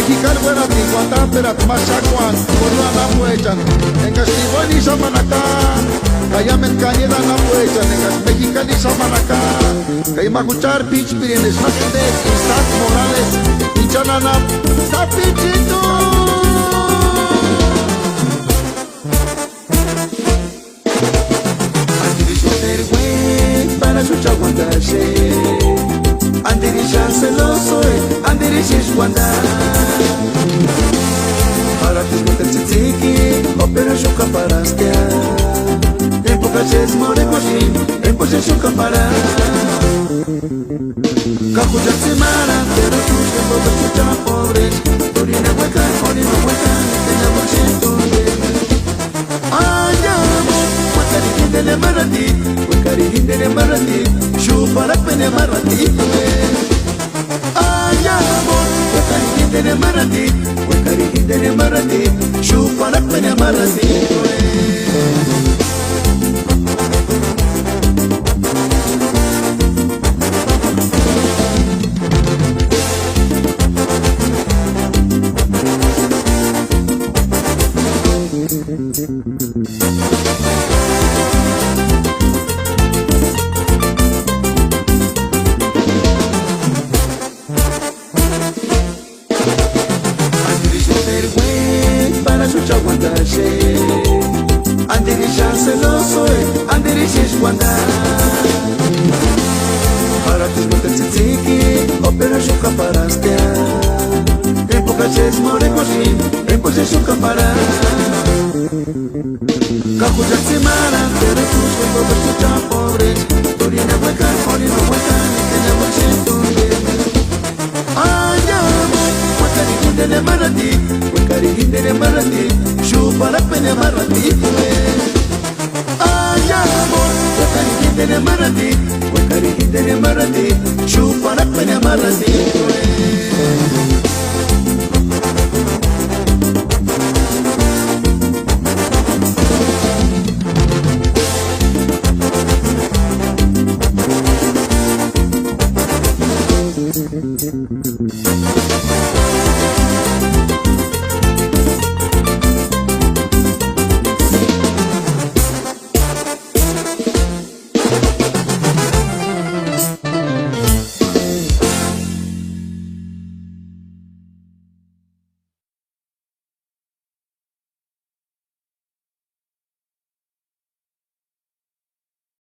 Mexicano buena ti cuanta pera machacuan por la puechan en Castibón y Samanacán Kayamen cañeda na puechan en Mexicano y Samanacán Kayma escuchar pitch pirines Nakude Isaac Morales y Chanana Sapichito para su chaguandache Andirisha celoso Andirish guanda para tus botas chiquiki opera shuka parastia en poca ches more cosin en poche shuka para cajuja semana pero tus que botas chucha pobres orina hueca tenemos ciento Dene marati, wekari dene marati, shuparak pene marati, ayamo, wekari dene marati, shuparak pene marati. Andirisha celoso, Andirish guanda para tus botas chiquiki, opera shuka parastia en poca ches more cosin, en poche shuka para cajuja semana, pero tus que botas chucha pobres orina hueca, tenemos ciento ayamo, wekari dene marati, shuparak pene marati ayamo, wekari dene marati, shuparak pene marati